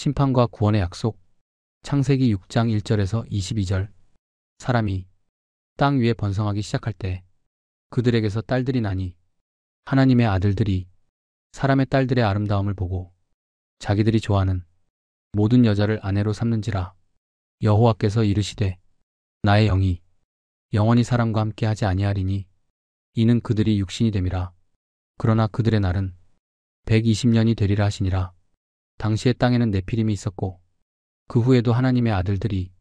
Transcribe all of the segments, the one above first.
심판과 구원의 약속. 창세기 6장 1절에서 22절. 사람이 땅 위에 번성하기 시작할 때 그들에게서 딸들이 나니 하나님의 아들들이 사람의 딸들의 아름다움을 보고 자기들이 좋아하는 모든 여자를 아내로 삼는지라. 여호와께서 이르시되 나의 영이 영원히 사람과 함께 하지 아니하리니 이는 그들이 육신이 됨이라. 그러나 그들의 날은 120년이 되리라 하시니라. 당시에 땅에는 네피림이 있었고 그 후에도 하나님의 아들들이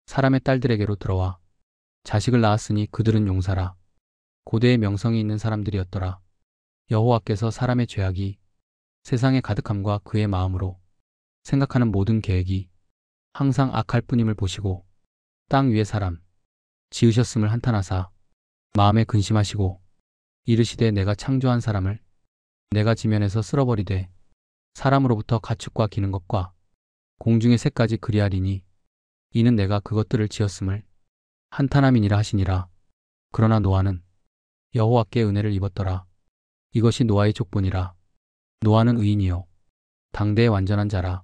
사람의 딸들에게로 들어와 자식을 낳았으니 그들은 용사라. 고대의 명성이 있는 사람들이었더라. 여호와께서 사람의 죄악이 세상에 가득함과 그의 마음으로 생각하는 모든 계획이 항상 악할 뿐임을 보시고 땅 위에 사람 지으셨음을 한탄하사 마음에 근심하시고 이르시되 내가 창조한 사람을 내가 지면에서 쓸어버리되 사람으로부터 가축과 기는 것과 공중의 새까지 그리하리니 이는 내가 그것들을 지었음을 한탄함이니라 하시니라. 그러나 노아는 여호와께 은혜를 입었더라. 이것이 노아의 족본이라. 노아는 의인이요 당대의 완전한 자라.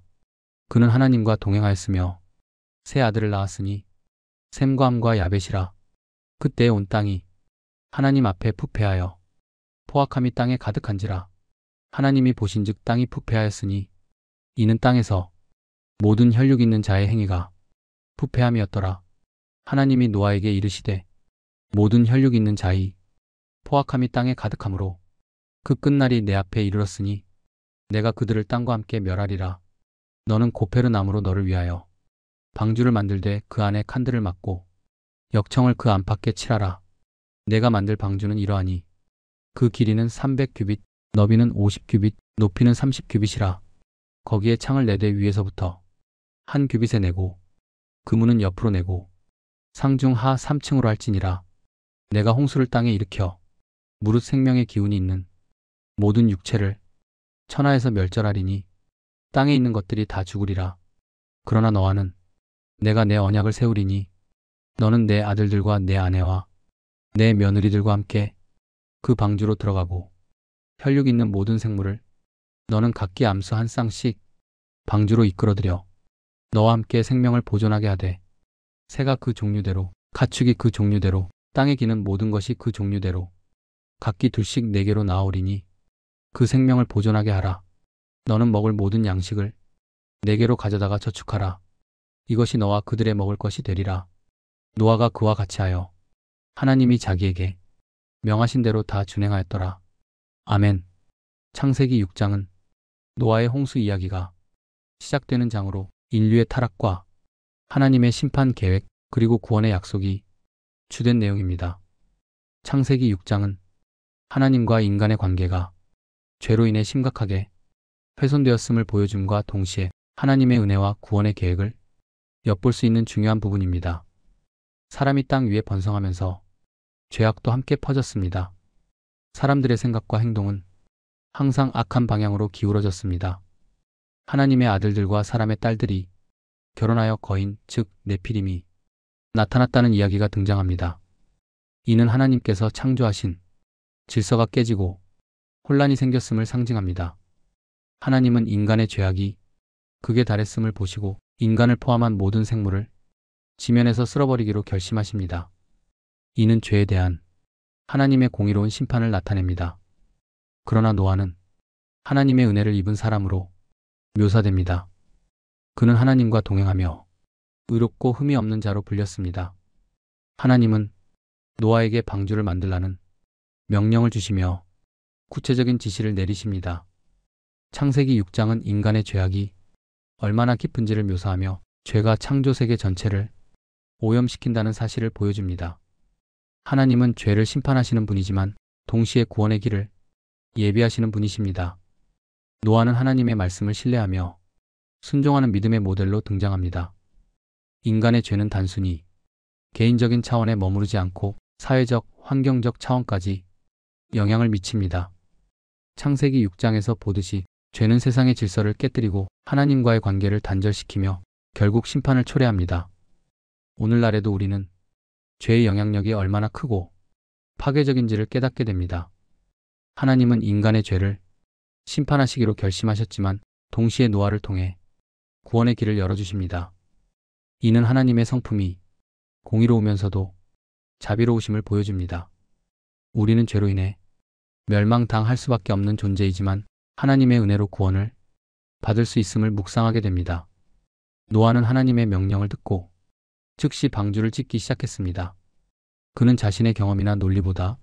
그는 하나님과 동행하였으며 세 아들을 낳았으니 셈과 함과 야벳이라. 그때 온 땅이 하나님 앞에 부패하여 포악함이 땅에 가득한지라. 하나님이 보신즉 땅이 부패하였으니 이는 땅에서 모든 혈육 있는 자의 행위가 부패함이었더라. 하나님이 노아에게 이르시되 모든 혈육 있는 자의 포악함이 땅에 가득하므로 그 끝날이 내 앞에 이르렀으니 내가 그들을 땅과 함께 멸하리라. 너는 고페르 나무로 너를 위하여 방주를 만들되 그 안에 칸들을 막고 역청을 그 안팎에 칠하라. 내가 만들 방주는 이러하니 그 길이는 300규빗, 너비는 50규빗, 높이는 30규빗이라. 거기에 창을 내되 위에서부터 한 규빗에 내고 그 문은 옆으로 내고 상중 하 3층으로 할지니라. 내가 홍수를 땅에 일으켜 무릇 생명의 기운이 있는 모든 육체를 천하에서 멸절하리니 땅에 있는 것들이 다 죽으리라. 그러나 너와는 내가 내 언약을 세우리니 너는 내 아들들과 내 아내와 내 며느리들과 함께 그 방주로 들어가고 혈육 있는 모든 생물을 너는 각기 암수 한 쌍씩 방주로 이끌어들여 너와 함께 생명을 보존하게 하되 새가 그 종류대로 가축이 그 종류대로 땅에 기는 모든 것이 그 종류대로 각기 둘씩 네개로 나오리니 그 생명을 보존하게 하라. 너는 먹을 모든 양식을 네개로 가져다가 저축하라. 이것이 너와 그들의 먹을 것이 되리라. 노아가 그와 같이 하여 하나님이 자기에게 명하신 대로 다 준행하였더라. 아멘. 창세기 6장은 노아의 홍수 이야기가 시작되는 장으로 인류의 타락과 하나님의 심판 계획 그리고 구원의 약속이 주된 내용입니다. 창세기 6장은 하나님과 인간의 관계가 죄로 인해 심각하게 훼손되었음을 보여줌과 동시에 하나님의 은혜와 구원의 계획을 엿볼 수 있는 중요한 부분입니다. 사람이 땅 위에 번성하면서 죄악도 함께 퍼졌습니다. 사람들의 생각과 행동은 항상 악한 방향으로 기울어졌습니다. 하나님의 아들들과 사람의 딸들이 결혼하여 거인, 즉 네피림이 나타났다는 이야기가 등장합니다. 이는 하나님께서 창조하신 질서가 깨지고 혼란이 생겼음을 상징합니다. 하나님은 인간의 죄악이 극에 달했음을 보시고 인간을 포함한 모든 생물을 지면에서 쓸어버리기로 결심하십니다. 이는 죄에 대한 하나님의 공의로운 심판을 나타냅니다. 그러나 노아는 하나님의 은혜를 입은 사람으로 묘사됩니다. 그는 하나님과 동행하며 의롭고 흠이 없는 자로 불렸습니다. 하나님은 노아에게 방주를 만들라는 명령을 주시며 구체적인 지시를 내리십니다. 창세기 6장은 인간의 죄악이 얼마나 깊은지를 묘사하며 죄가 창조 세계 전체를 오염시킨다는 사실을 보여줍니다. 하나님은 죄를 심판하시는 분이지만 동시에 구원의 길을 예비하시는 분이십니다. 노아는 하나님의 말씀을 신뢰하며 순종하는 믿음의 모델로 등장합니다. 인간의 죄는 단순히 개인적인 차원에 머무르지 않고 사회적, 환경적 차원까지 영향을 미칩니다. 창세기 6장에서 보듯이 죄는 세상의 질서를 깨뜨리고 하나님과의 관계를 단절시키며 결국 심판을 초래합니다. 오늘날에도 우리는 죄의 영향력이 얼마나 크고 파괴적인지를 깨닫게 됩니다. 하나님은 인간의 죄를 심판하시기로 결심하셨지만 동시에 노아를 통해 구원의 길을 열어주십니다. 이는 하나님의 성품이 공의로우면서도 자비로우심을 보여줍니다. 우리는 죄로 인해 멸망당할 수밖에 없는 존재이지만 하나님의 은혜로 구원을 받을 수 있음을 묵상하게 됩니다. 노아는 하나님의 명령을 듣고 즉시 방주를 짓기 시작했습니다. 그는 자신의 경험이나 논리보다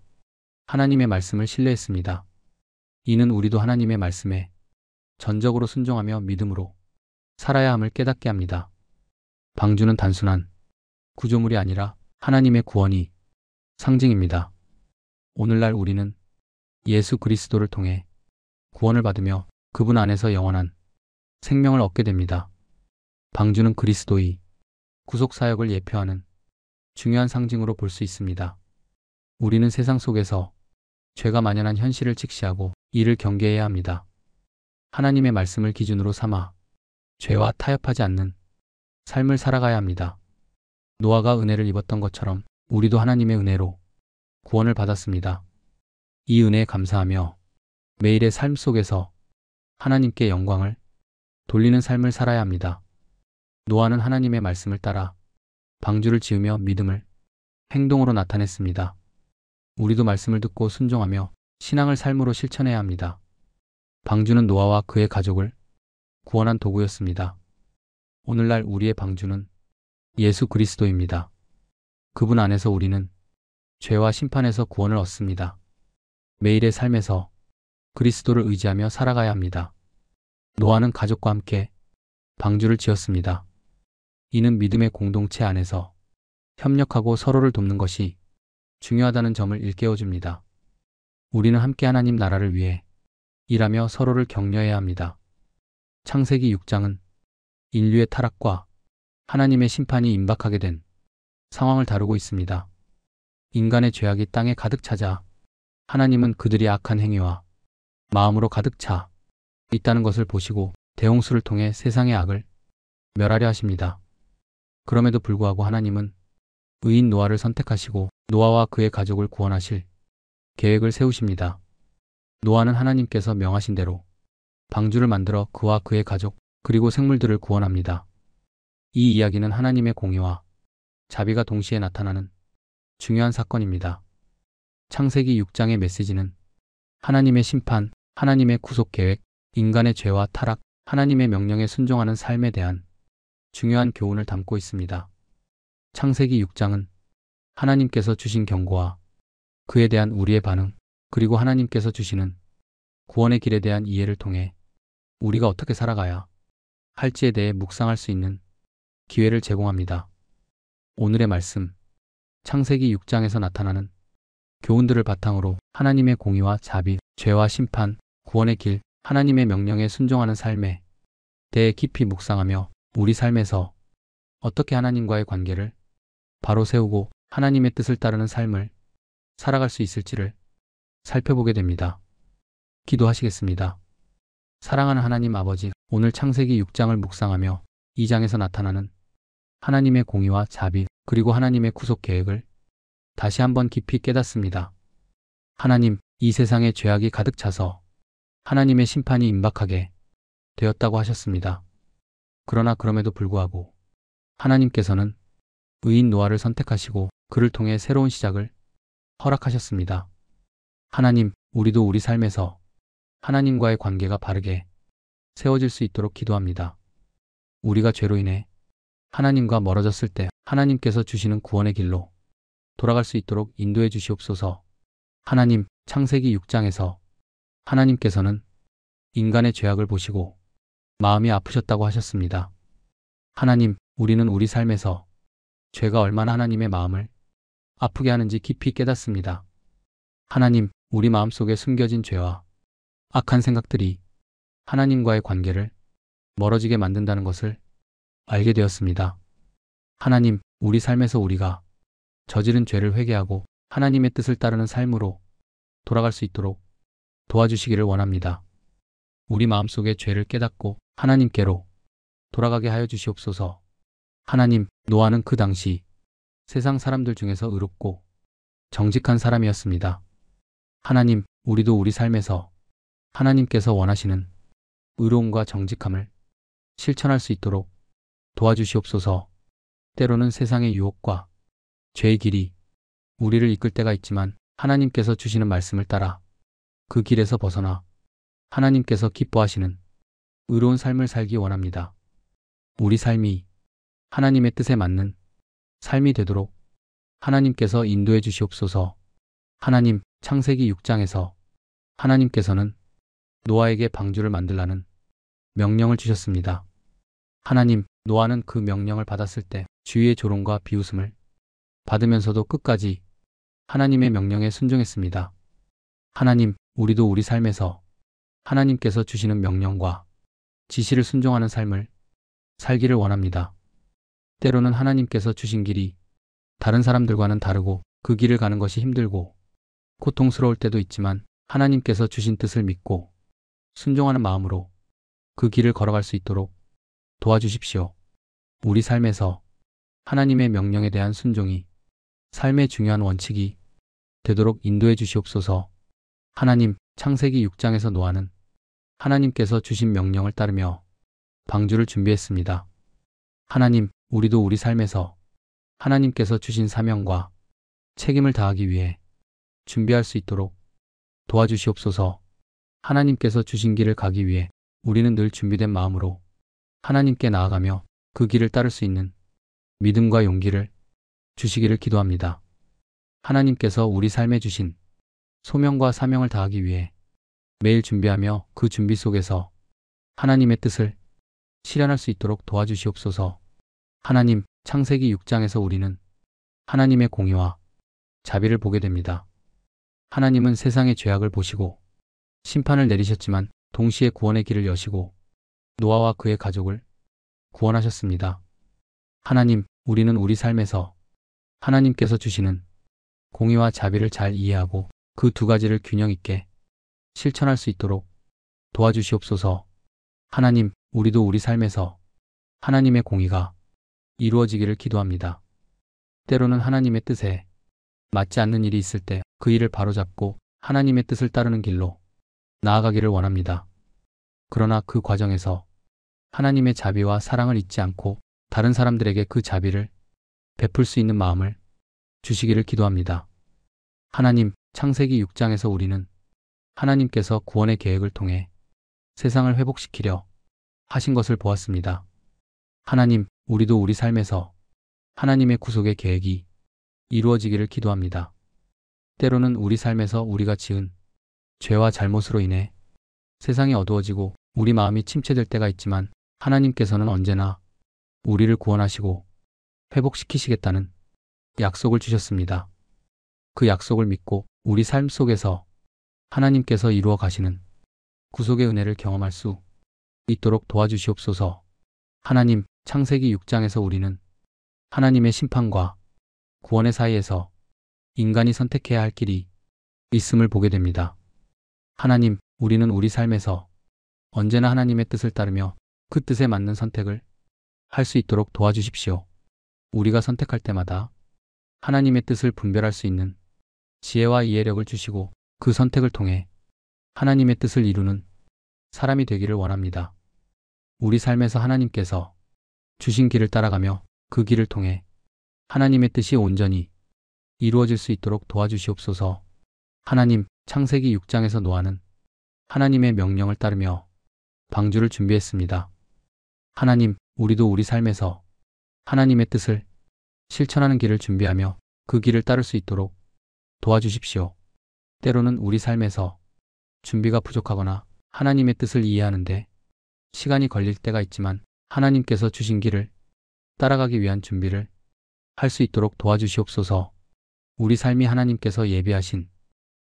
하나님의 말씀을 신뢰했습니다. 이는 우리도 하나님의 말씀에 전적으로 순종하며 믿음으로 살아야 함을 깨닫게 합니다. 방주는 단순한 구조물이 아니라 하나님의 구원이 상징입니다. 오늘날 우리는 예수 그리스도를 통해 구원을 받으며 그분 안에서 영원한 생명을 얻게 됩니다. 방주는 그리스도의 구속사역을 예표하는 중요한 상징으로 볼 수 있습니다. 우리는 세상 속에서 죄가 만연한 현실을 직시하고 이를 경계해야 합니다. 하나님의 말씀을 기준으로 삼아 죄와 타협하지 않는 삶을 살아가야 합니다. 노아가 은혜를 입었던 것처럼 우리도 하나님의 은혜로 구원을 받았습니다. 이 은혜에 감사하며 매일의 삶 속에서 하나님께 영광을 돌리는 삶을 살아야 합니다. 노아는 하나님의 말씀을 따라 방주를 지으며 믿음을 행동으로 나타냈습니다. 우리도 말씀을 듣고 순종하며 신앙을 삶으로 실천해야 합니다. 방주는 노아와 그의 가족을 구원한 도구였습니다. 오늘날 우리의 방주는 예수 그리스도입니다. 그분 안에서 우리는 죄와 심판에서 구원을 얻습니다. 매일의 삶에서 그리스도를 의지하며 살아가야 합니다. 노아는 가족과 함께 방주를 지었습니다. 이는 믿음의 공동체 안에서 협력하고 서로를 돕는 것이 중요하다는 점을 일깨워줍니다. 우리는 함께 하나님 나라를 위해 일하며 서로를 격려해야 합니다. 창세기 6장은 인류의 타락과 하나님의 심판이 임박하게 된 상황을 다루고 있습니다. 인간의 죄악이 땅에 가득 차자 하나님은 그들이 악한 행위와 마음으로 가득 차 있다는 것을 보시고 대홍수를 통해 세상의 악을 멸하려 하십니다. 그럼에도 불구하고 하나님은 의인 노아를 선택하시고 노아와 그의 가족을 구원하실 계획을 세우십니다. 노아는 하나님께서 명하신 대로 방주를 만들어 그와 그의 가족 그리고 생물들을 구원합니다. 이 이야기는 하나님의 공의와 자비가 동시에 나타나는 중요한 사건입니다. 창세기 6장의 메시지는 하나님의 심판, 하나님의 구속 계획, 인간의 죄와 타락, 하나님의 명령에 순종하는 삶에 대한 중요한 교훈을 담고 있습니다. 창세기 6장은 하나님께서 주신 경고와 그에 대한 우리의 반응, 그리고 하나님께서 주시는 구원의 길에 대한 이해를 통해 우리가 어떻게 살아가야 할지에 대해 묵상할 수 있는 기회를 제공합니다. 오늘의 말씀, 창세기 6장에서 나타나는 교훈들을 바탕으로 하나님의 공의와 자비, 죄와 심판, 구원의 길, 하나님의 명령에 순종하는 삶에 대해 깊이 묵상하며 우리 삶에서 어떻게 하나님과의 관계를 바로 세우고 하나님의 뜻을 따르는 삶을 살아갈 수 있을지를 살펴보게 됩니다. 기도하시겠습니다. 사랑하는 하나님 아버지, 오늘 창세기 6장을 묵상하며 이 장에서 나타나는 하나님의 공의와 자비, 그리고 하나님의 구속 계획을 다시 한번 깊이 깨닫습니다. 하나님, 이 세상에 죄악이 가득 차서 하나님의 심판이 임박하게 되었다고 하셨습니다. 그러나 그럼에도 불구하고 하나님께서는 의인 노아를 선택하시고 그를 통해 새로운 시작을 허락하셨습니다. 하나님, 우리도 우리 삶에서 하나님과의 관계가 바르게 세워질 수 있도록 기도합니다. 우리가 죄로 인해 하나님과 멀어졌을 때 하나님께서 주시는 구원의 길로 돌아갈 수 있도록 인도해 주시옵소서. 하나님, 창세기 6장에서 하나님께서는 인간의 죄악을 보시고 마음이 아프셨다고 하셨습니다. 하나님, 우리는 우리 삶에서 죄가 얼마나 하나님의 마음을 아프게 하는지 깊이 깨닫습니다. 하나님, 우리 마음속에 숨겨진 죄와 악한 생각들이 하나님과의 관계를 멀어지게 만든다는 것을 알게 되었습니다. 하나님, 우리 삶에서 우리가 저지른 죄를 회개하고 하나님의 뜻을 따르는 삶으로 돌아갈 수 있도록 도와주시기를 원합니다. 우리 마음속의 죄를 깨닫고 하나님께로 돌아가게 하여 주시옵소서. 하나님, 노아는 그 당시 세상 사람들 중에서 의롭고 정직한 사람이었습니다. 하나님, 우리도 우리 삶에서 하나님께서 원하시는 의로움과 정직함을 실천할 수 있도록 도와주시옵소서. 때로는 세상의 유혹과 죄의 길이 우리를 이끌 때가 있지만 하나님께서 주시는 말씀을 따라 그 길에서 벗어나 하나님께서 기뻐하시는 의로운 삶을 살기 원합니다. 우리 삶이 하나님의 뜻에 맞는 삶이 되도록 하나님께서 인도해 주시옵소서. 하나님, 창세기 6장에서 하나님께서는 노아에게 방주를 만들라는 명령을 주셨습니다. 하나님, 노아는 그 명령을 받았을 때 주위의 조롱과 비웃음을 받으면서도 끝까지 하나님의 명령에 순종했습니다. 하나님, 우리도 우리 삶에서 하나님께서 주시는 명령과 지시를 순종하는 삶을 살기를 원합니다. 때로는 하나님께서 주신 길이 다른 사람들과는 다르고 그 길을 가는 것이 힘들고 고통스러울 때도 있지만 하나님께서 주신 뜻을 믿고 순종하는 마음으로 그 길을 걸어갈 수 있도록 도와주십시오. 우리 삶에서 하나님의 명령에 대한 순종이 삶의 중요한 원칙이 되도록 인도해 주시옵소서. 하나님, 창세기 6장에서 노아는 하나님께서 주신 명령을 따르며 방주를 준비했습니다. 하나님, 우리도 우리 삶에서 하나님께서 주신 사명과 책임을 다하기 위해 준비할 수 있도록 도와주시옵소서. 하나님께서 주신 길을 가기 위해 우리는 늘 준비된 마음으로 하나님께 나아가며 그 길을 따를 수 있는 믿음과 용기를 주시기를 기도합니다. 하나님께서 우리 삶에 주신 소명과 사명을 다하기 위해 매일 준비하며 그 준비 속에서 하나님의 뜻을 실현할 수 있도록 도와주시옵소서. 하나님, 창세기 6장에서 우리는 하나님의 공의와 자비를 보게 됩니다. 하나님은 세상의 죄악을 보시고 심판을 내리셨지만 동시에 구원의 길을 여시고 노아와 그의 가족을 구원하셨습니다. 하나님, 우리는 우리 삶에서 하나님께서 주시는 공의와 자비를 잘 이해하고 그 두 가지를 균형 있게 실천할 수 있도록 도와주시옵소서. 하나님, 우리도 우리 삶에서 하나님의 공의가 이루어지기를 기도합니다. 때로는 하나님의 뜻에 맞지 않는 일이 있을 때 그 일을 바로잡고 하나님의 뜻을 따르는 길로 나아가기를 원합니다. 그러나 그 과정에서 하나님의 자비와 사랑을 잊지 않고 다른 사람들에게 그 자비를 베풀 수 있는 마음을 주시기를 기도합니다. 하나님, 창세기 6장에서 우리는 하나님께서 구원의 계획을 통해 세상을 회복시키려 하신 것을 보았습니다. 하나님, 우리도 우리 삶에서 하나님의 구속의 계획이 이루어지기를 기도합니다. 때로는 우리 삶에서 우리가 지은 죄와 잘못으로 인해 세상이 어두워지고 우리 마음이 침체될 때가 있지만 하나님께서는 언제나 우리를 구원하시고 회복시키시겠다는 약속을 주셨습니다. 그 약속을 믿고 우리 삶 속에서 하나님께서 이루어 가시는 구속의 은혜를 경험할 수 있도록 도와주시옵소서. 하나님, 창세기 6장에서 우리는 하나님의 심판과 구원의 사이에서 인간이 선택해야 할 길이 있음을 보게 됩니다. 하나님, 우리는 우리 삶에서 언제나 하나님의 뜻을 따르며 그 뜻에 맞는 선택을 할 수 있도록 도와주십시오. 우리가 선택할 때마다 하나님의 뜻을 분별할 수 있는 지혜와 이해력을 주시고 그 선택을 통해 하나님의 뜻을 이루는 사람이 되기를 원합니다. 우리 삶에서 하나님께서 주신 길을 따라가며 그 길을 통해 하나님의 뜻이 온전히 이루어질 수 있도록 도와주시옵소서. 하나님, 창세기 6장에서 노아는 하나님의 명령을 따르며 방주를 준비했습니다. 하나님, 우리도 우리 삶에서 하나님의 뜻을 실천하는 길을 준비하며 그 길을 따를 수 있도록 도와주십시오. 때로는 우리 삶에서 준비가 부족하거나 하나님의 뜻을 이해하는데 시간이 걸릴 때가 있지만 하나님께서 주신 길을 따라가기 위한 준비를 할 수 있도록 도와주시옵소서. 우리 삶이 하나님께서 예비하신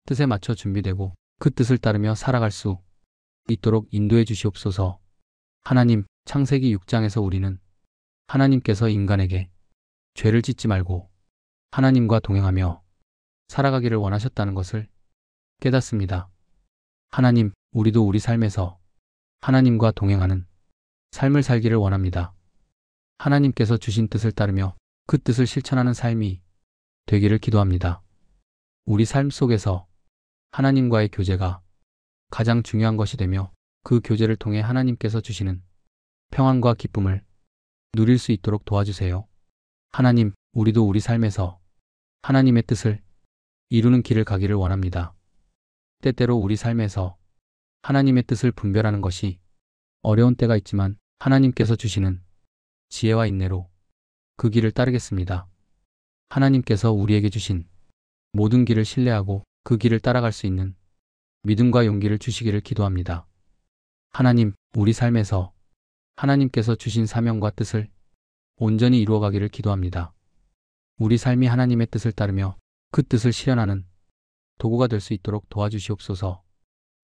뜻에 맞춰 준비되고 그 뜻을 따르며 살아갈 수 있도록 인도해 주시옵소서. 하나님, 창세기 6장에서 우리는 하나님께서 인간에게 죄를 짓지 말고 하나님과 동행하며 살아가기를 원하셨다는 것을 깨닫습니다. 하나님, 우리도 우리 삶에서 하나님과 동행하는 삶을 살기를 원합니다. 하나님께서 주신 뜻을 따르며 그 뜻을 실천하는 삶이 되기를 기도합니다. 우리 삶 속에서 하나님과의 교제가 가장 중요한 것이 되며 그 교제를 통해 하나님께서 주시는 평안과 기쁨을 누릴 수 있도록 도와주세요. 하나님, 우리도 우리 삶에서 하나님의 뜻을 이루는 길을 가기를 원합니다. 때때로 우리 삶에서 하나님의 뜻을 분별하는 것이 어려운 때가 있지만 하나님께서 주시는 지혜와 인내로 그 길을 따르겠습니다. 하나님께서 우리에게 주신 모든 길을 신뢰하고 그 길을 따라갈 수 있는 믿음과 용기를 주시기를 기도합니다. 하나님, 우리 삶에서 하나님께서 주신 사명과 뜻을 온전히 이루어가기를 기도합니다. 우리 삶이 하나님의 뜻을 따르며 그 뜻을 실현하는 도구가 될 수 있도록 도와주시옵소서.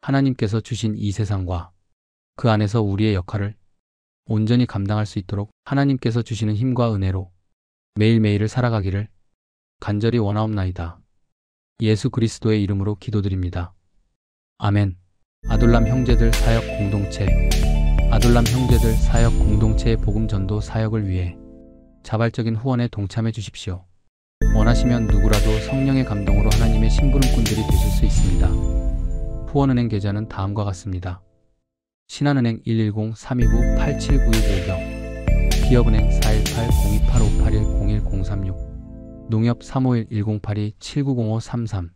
하나님께서 주신 이 세상과 그 안에서 우리의 역할을 온전히 감당할 수 있도록 하나님께서 주시는 힘과 은혜로 매일매일을 살아가기를 간절히 원하옵나이다. 예수 그리스도의 이름으로 기도드립니다. 아멘. 아둘람 형제들 사역 공동체. 아둘람 형제들 사역 공동체의 복음 전도 사역을 위해 자발적인 후원에 동참해 주십시오. 원하시면 누구라도 성령의 감동으로 하나님의 심부름꾼들이 되실 수 있습니다. 후원은행 계좌는 다음과 같습니다. 신한은행 110-329-8792 기업은행 418-028581-01036 농협 351-1082-790533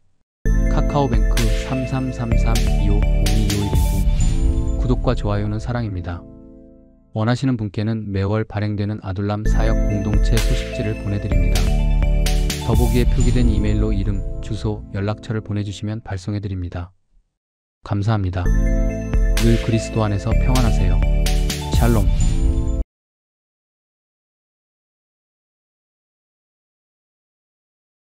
카카오뱅크 3333-2502-2519 구독과 좋아요는 사랑입니다. 원하시는 분께는 매월 발행되는 아둘람 사역 공동체 소식지를 보내드립니다. 더보기에 표기된 이메일로 이름, 주소, 연락처를 보내주시면 발송해드립니다. 감사합니다. 늘 그리스도 안에서 평안하세요. 샬롬.